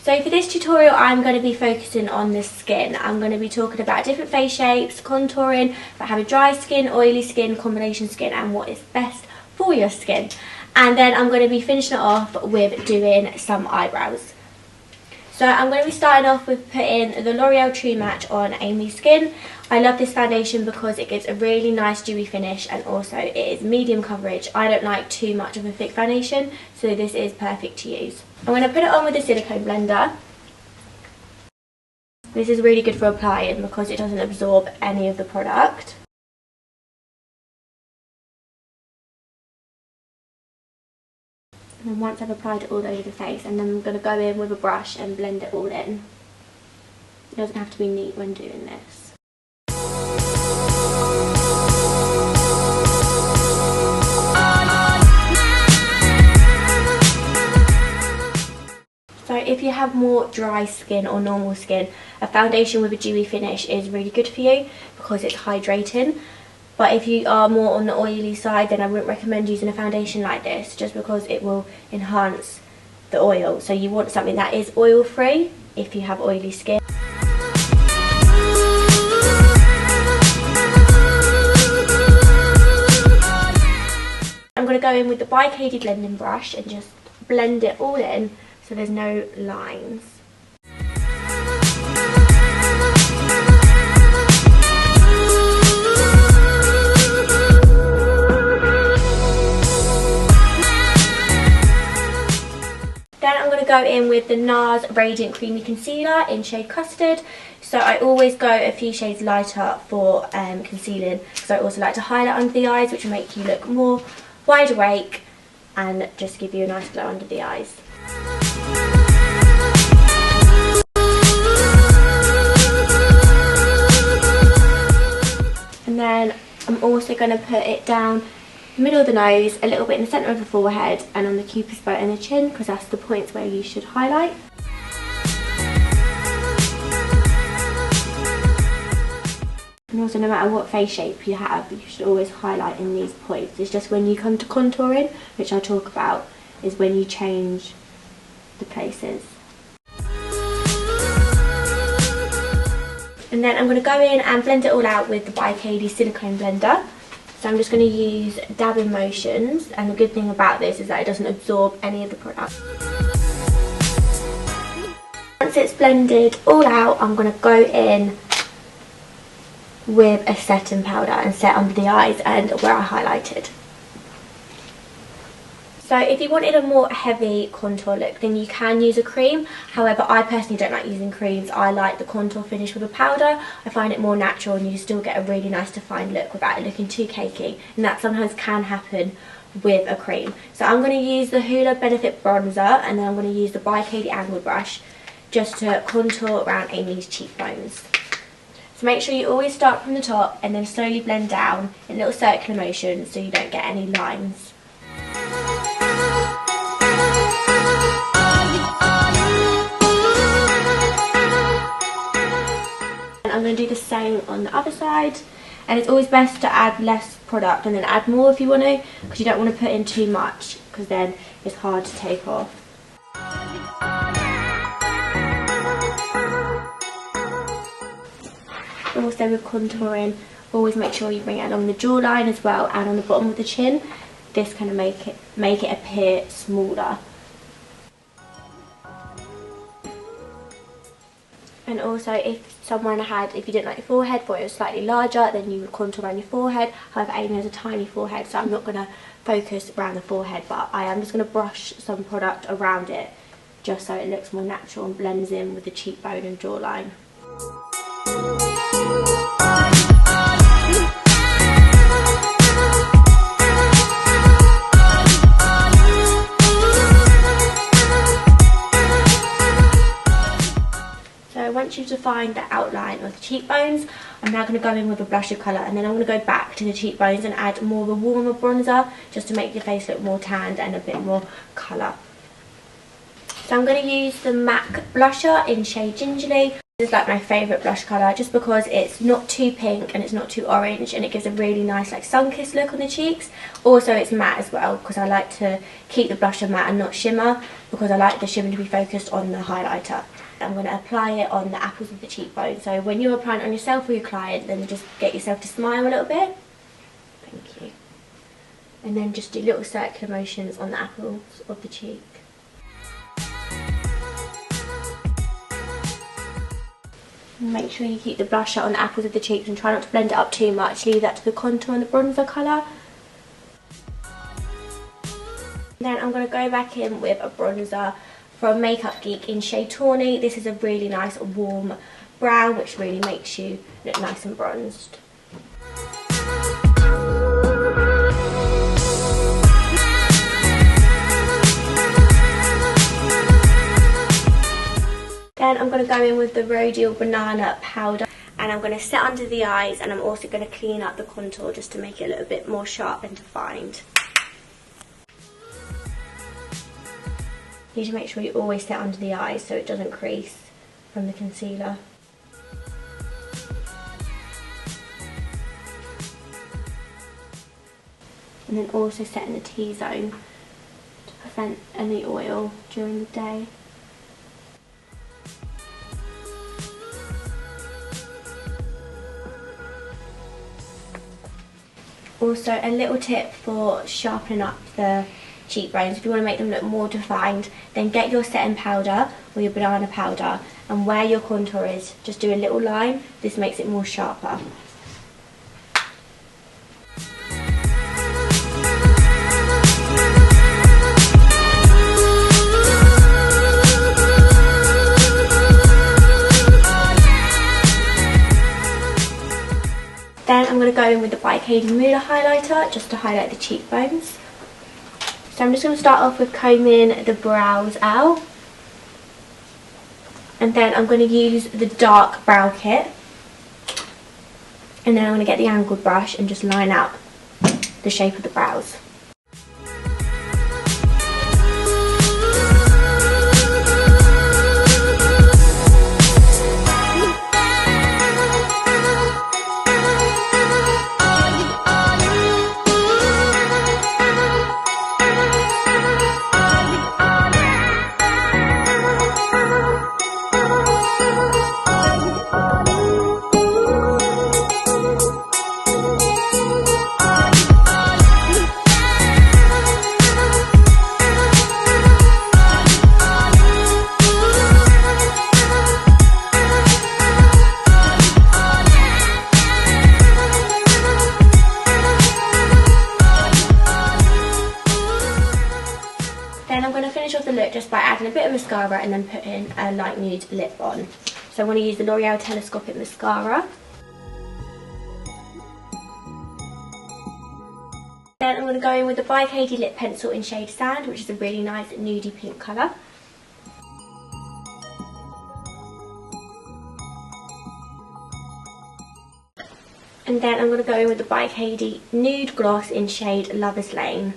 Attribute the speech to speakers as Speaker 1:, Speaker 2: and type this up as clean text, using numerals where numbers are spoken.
Speaker 1: So for this tutorial I'm going to be focusing on the skin. I'm going to be talking about different face shapes, contouring, about having dry skin, oily skin, combination skin and what is best for your skin. And then I'm going to be finishing it off with doing some eyebrows. So I'm going to be starting off with putting the L'Oreal True Match on Amy's skin. I love this foundation because it gives a really nice dewy finish and also it is medium coverage. I don't like too much of a thick foundation, so this is perfect to use. I'm going to put it on with a silicone blender. This is really good for applying because it doesn't absorb any of the product. And once I've applied it all over the face, and then I'm going to go in with a brush and blend it all in. It doesn't have to be neat when doing this. So if you have more dry skin or normal skin, a foundation with a dewy finish is really good for you because it's hydrating. But if you are more on the oily side, then I wouldn't recommend using a foundation like this just because it will enhance the oil. So you want something that is oil free if you have oily skin. I'm going to go in with the By Kady blending brush and just blend it all in so there's no lines. Then I'm going to go in with the NARS Radiant Creamy Concealer in shade Custard. So I always go a few shades lighter for concealing because I also like to highlight under the eyes, which will make you look more wide awake and just give you a nice glow under the eyes. And then I'm also going to put it down the middle of the nose, a little bit in the centre of the forehead and on the cupid's bow and the chin because that's the points where you should highlight. And also no matter what face shape you have, you should always highlight in these points. It's just when you come to contouring, which I'll talk about, is when you change the places. And then I'm going to go in and blend it all out with the By Kady silicone blender. So I'm just going to use dabbing motions, and the good thing about this is that it doesn't absorb any of the product. Once it's blended all out, I'm going to go in with a setting powder and set under the eyes and where I highlighted. So if you wanted a more heavy contour look, then you can use a cream. However, I personally don't like using creams. I like the contour finish with a powder. I find it more natural and you still get a really nice defined look without it looking too cakey. And that sometimes can happen with a cream. So I'm going to use the Hoola Benefit Bronzer and then I'm going to use the By Kady Angled Brush just to contour around Amy's cheekbones. So make sure you always start from the top and then slowly blend down in little circular motions so you don't get any lines. I'm going to do the same on the other side, and it's always best to add less product and then add more if you want to, because you don't want to put in too much because then it's hard to take off. Also with contouring, always make sure you bring it along the jawline as well and on the bottom of the chin. This kind of make it appear smaller. And also if you didn't like your forehead, thought it was slightly larger, then you would contour around your forehead. However, Amy has a tiny forehead, so I'm not going to focus around the forehead, but I am just going to brush some product around it just so it looks more natural and blends in with the cheekbone and jawline. Once you've defined the outline of the cheekbones, I'm now going to go in with a blush of colour and then I'm going to go back to the cheekbones and add more of a warmer bronzer just to make your face look more tanned and a bit more colour. So I'm going to use the MAC blusher in shade Gingerly. This is like my favourite blush colour just because it's not too pink and it's not too orange, and it gives a really nice like sun-kissed look on the cheeks. Also it's matte as well because I like to keep the blusher matte and not shimmer, because I like the shimmer to be focused on the highlighter. I'm going to apply it on the apples of the cheekbone. So when you're applying it on yourself or your client, then just get yourself to smile a little bit. Thank you. And then just do little circular motions on the apples of the cheek. Make sure you keep the blusher on the apples of the cheeks and try not to blend it up too much. Leave that to the contour and the bronzer colour. Then I'm going to go back in with a bronzer from Makeup Geek in shade Tawny. This is a really nice warm brown which really makes you look nice and bronzed. Then I'm going to go in with the Rodial Banana powder, and I'm going to set under the eyes, and I'm also going to clean up the contour just to make it a little bit more sharp and defined. You need to make sure you always set under the eyes so it doesn't crease from the concealer. And then also set in the T-zone to prevent any oil during the day. Also, a little tip for sharpening up the cheekbones: if you want to make them look more defined, then get your setting powder or your banana powder, and where your contour is, just do a little line. This makes it more sharper. Then I'm going to go in with the By Kady Moolah highlighter just to highlight the cheekbones. So I'm just going to start off with combing the brows out. And then I'm going to use the dark brow kit. And then I'm going to get the angled brush and just line out the shape of the brows. Then I'm going to finish off the look just by adding a bit of mascara and then putting a light nude lip on. So I'm going to use the L'Oreal Telescopic Mascara. Then I'm going to go in with the By Kady Lip Pencil in shade Sand, which is a really nice nudie pink colour. And then I'm going to go in with the By Kady Nude Gloss in shade Lover's Lane.